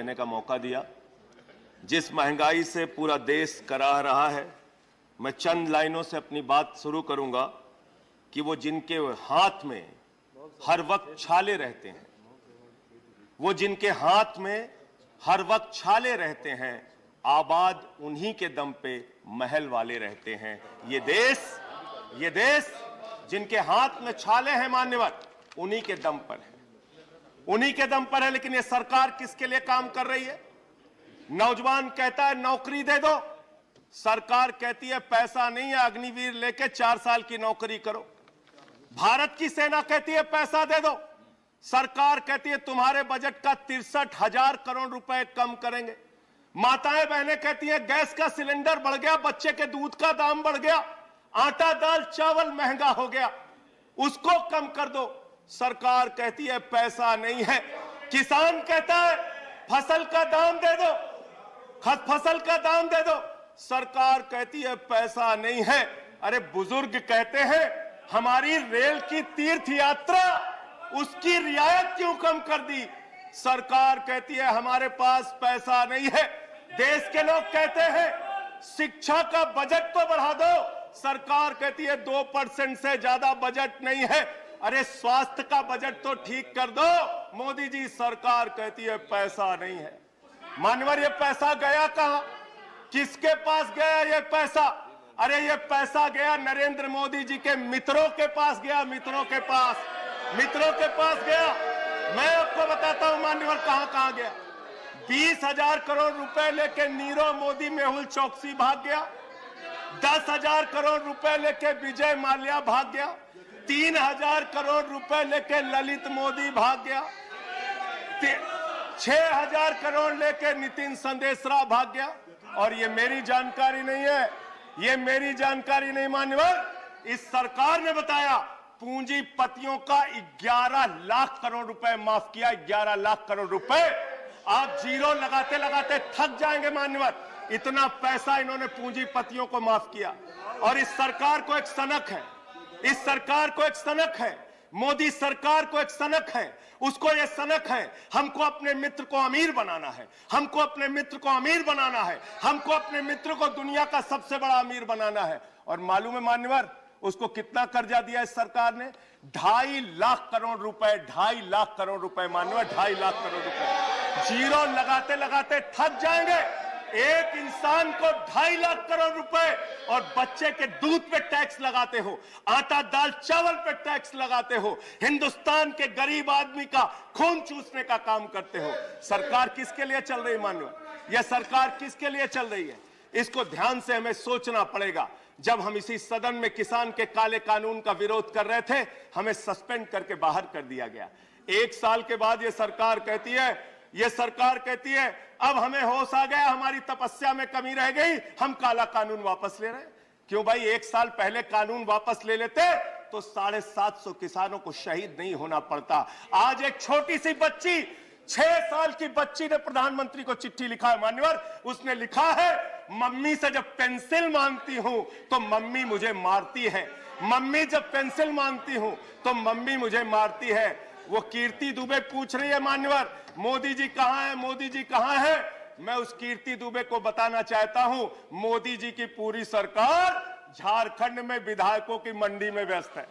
लेने का मौका दिया। जिस महंगाई से पूरा देश कराह रहा है, मैं चंद लाइनों से अपनी बात शुरू करूंगा कि वो जिनके हाथ में हर वक्त छाले रहते हैं, वो जिनके हाथ में हर वक्त छाले रहते हैं, आबाद उन्हीं के दम पे महल वाले रहते हैं। ये देश जिनके हाथ में छाले हैं मान्यवर, उन्हीं के दम पर है, उन्हीं के दम पर है। लेकिन ये सरकार किसके लिए काम कर रही है? नौजवान कहता है नौकरी दे दो, सरकार कहती है पैसा नहीं है, अग्निवीर लेके 4 साल की नौकरी करो। भारत की सेना कहती है पैसा दे दो, सरकार कहती है तुम्हारे बजट का 63,000 करोड़ रुपए कम करेंगे। माताएं बहनें कहती हैं गैस का सिलेंडर बढ़ गया, बच्चे के दूध का दाम बढ़ गया, आटा दाल चावल महंगा हो गया, उसको कम कर दो, सरकार कहती है पैसा नहीं है। किसान कहता है फसल का दाम दे दो, फसल का दाम दे दो, सरकार कहती है पैसा नहीं है। अरे बुजुर्ग कहते हैं हमारी रेल की तीर्थ यात्रा, उसकी रियायत क्यों कम कर दी, सरकार कहती है हमारे पास पैसा नहीं है। देश के लोग कहते हैं शिक्षा का बजट तो बढ़ा दो, सरकार कहती है 2% से ज्यादा बजट नहीं है। अरे स्वास्थ्य का बजट तो ठीक कर दो, मोदी जी, सरकार कहती है पैसा नहीं है। मानवर ये पैसा गया कहां, किसके पास गया ये पैसा? अरे ये पैसा गया नरेंद्र मोदी जी के मित्रों के पास गया, मित्रों के पास गया। मैं आपको बताता हूं मान्यवर कहां कहां गया। 20,000 करोड़ रुपए लेके नीरव मोदी मेहुल चौकसी भाग गया, 10,000 करोड़ रुपए लेके विजय माल्या भाग गया, 3,000 करोड़ रुपए लेके ललित मोदी भाग गया, 6,000 करोड़ लेके नितिन संदेशरा भाग गया। और ये मेरी जानकारी नहीं है, ये मेरी जानकारी नहीं मान्यवर, इस सरकार ने बताया पूंजीपतियों का 11 लाख करोड़ रुपए माफ किया। 11 लाख करोड़ रुपए आप जीरो लगाते लगाते थक जाएंगे मान्यवर, इतना पैसा इन्होंने पूंजीपतियों को माफ किया। और इस सरकार को एक सनक है, इस सरकार को एक सनक है, मोदी सरकार को एक सनक है, उसको ये सनक है हमको अपने मित्र को अमीर बनाना है, हमको अपने मित्र को अमीर बनाना है, हमको अपने मित्र को दुनिया का सबसे बड़ा अमीर बनाना है। और मालूम है मान्यवर उसको कितना कर्जा दिया इस सरकार ने? 2.5 लाख करोड़ रुपए, 2.5 लाख करोड़ रुपए मान्यवर, 2.5 लाख करोड़ रुपए। जीरो लगाते लगाते थक जाएंगे। एक इंसान को 2.5 लाख करोड़ रुपए और बच्चे के दूध पे टैक्स लगाते हो, आटा दाल चावल पे टैक्स लगाते हो, हिंदुस्तान के गरीब आदमी का खून चूसने का काम करते हो। सरकार किसके लिए चल रही मान्यवर? यह सरकार किसके लिए चल रही है? इसको ध्यान से हमें सोचना पड़ेगा। जब हम इसी सदन में किसान के काले कानून का विरोध कर रहे थे, हमें सस्पेंड करके बाहर कर दिया गया। 1 साल के बाद ये सरकार कहती है अब हमें होश आ गया, हमारी तपस्या में कमी रह गई, हम काला कानून वापस ले रहे हैं। क्यों भाई? 1 साल पहले कानून वापस ले लेते तो 750 किसानों को शहीद नहीं होना पड़ता। आज एक छोटी सी बच्ची, 6 साल की बच्ची ने प्रधानमंत्री को चिट्ठी लिखा है मान्यवर। उसने लिखा है मम्मी से जब पेंसिल मांगती हूं तो मम्मी मुझे मारती है, मम्मी जब पेंसिल मांगती हूं तो मम्मी मुझे मारती है। वो कीर्ति दुबे पूछ रही है मान्यवर मोदी जी कहां है, मोदी जी कहां है? मैं उस कीर्ति दुबे को बताना चाहता हूं मोदी जी की पूरी सरकार झारखंड में विधायकों की मंडी में व्यस्त है,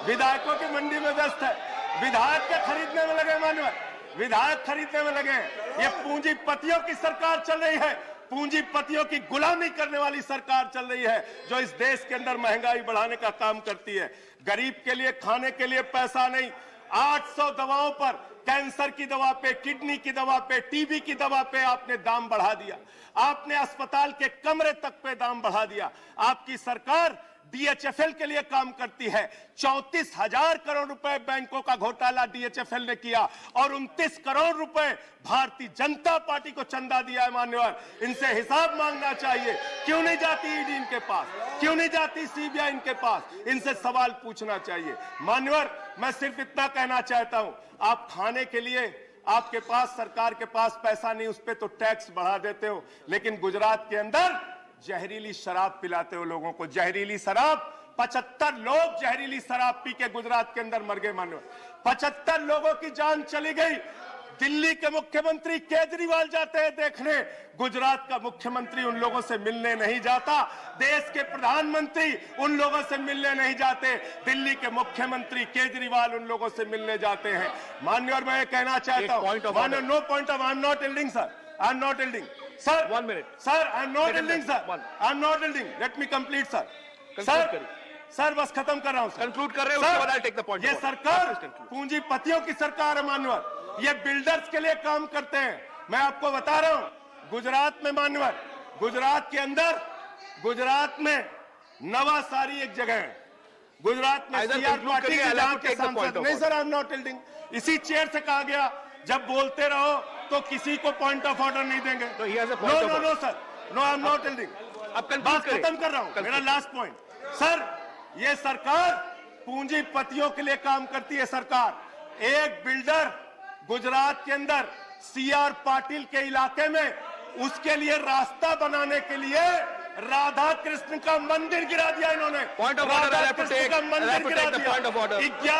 विधायकों की मंडी में व्यस्त है, विधायक के खरीदने में लगे मान्यवर, विधायक खरीदने में लगे। ये पूंजीपतियों की सरकार चल रही है, पूंजीपतियों की गुलामी करने वाली सरकार चल रही है, जो इस देश के अंदर महंगाई बढ़ाने का काम करती है। गरीब के लिए खाने के लिए पैसा नहीं, 800 दवाओं पर, कैंसर की दवा पे, किडनी की दवा पे, टीबी की दवा पे आपने दाम बढ़ा दिया, आपने अस्पताल के कमरे तक पे दाम बढ़ा दिया। आपकी सरकार डीएचएफएल के लिए काम करती है। 34,000 करोड़ रुपए बैंकों का घोटाला डीएचएफएल ने किया और 29 करोड़ रुपए भारतीय जनता पार्टी को चंदा दिया है मान्यवर। इनसे हिसाब मांगना चाहिए। क्यों नहीं जाती ईडी इनके पास, क्यों नहीं जाती सीबीआई इनके पास? इनसे सवाल पूछना चाहिए मान्यवर। मैं सिर्फ इतना कहना चाहता हूं, आप खाने के लिए आपके पास, सरकार के पास पैसा नहीं, उस पर तो टैक्स बढ़ा देते हो, लेकिन गुजरात के अंदर जहरीली शराब पिलाते हो लोगों को, जहरीली शराब। 75 लोग जहरीली शराब पी के गुजरात के अंदर मर गए मानो, 75 लोगों की जान चली गई। दिल्ली के मुख्यमंत्री केजरीवाल जाते हैं देखने, गुजरात का मुख्यमंत्री उन लोगों से मिलने नहीं जाता, देश के प्रधानमंत्री उन लोगों से मिलने नहीं जाते, दिल्ली के मुख्यमंत्री केजरीवाल उन लोगों से मिलने जाते हैं। माननीय, और मैं ये कहना चाहता हूं, माननीय, no point of, I am not yielding sir, I am not yielding sir, 1 minute, sir, I am not yielding sir, I am not yielding, let me complete sir, sir बस खत्म कर रहा हूं, कंक्लूड कर रहे हैं, उसके बाद आई टेक द पॉइंट। ये सरकार पूंजीपतियों की सरकार है मान्यवर, ये बिल्डर्स के लिए काम करते हैं। मैं आपको बता रहा हूं, गुजरात में मान्यवर, गुजरात के अंदर, गुजरात में नवासारी एक जगह है, गुजरात में सीआर पार्टी के जहां के सांसद, नहीं सर, आई एम नॉट टिल्डिंग, इसी चेयर से कहा गया जब बोलते रहो तो किसी को पॉइंट ऑफ ऑर्डर नहीं देंगे। No no no sir, no, I am not tilting, बात खत्म कर रहा हूं, मेरा लास्ट पॉइंट। सर, ये सरकार पूंजीपतियों के लिए काम करती है सरकार। एक बिल्डर गुजरात के अंदर सीआर पाटिल के इलाके में, उसके लिए रास्ता बनाने के लिए राधा कृष्ण का मंदिर गिरा दिया इन्होंने, point of order, Radha Krishna का मंदिर गिरा दिया।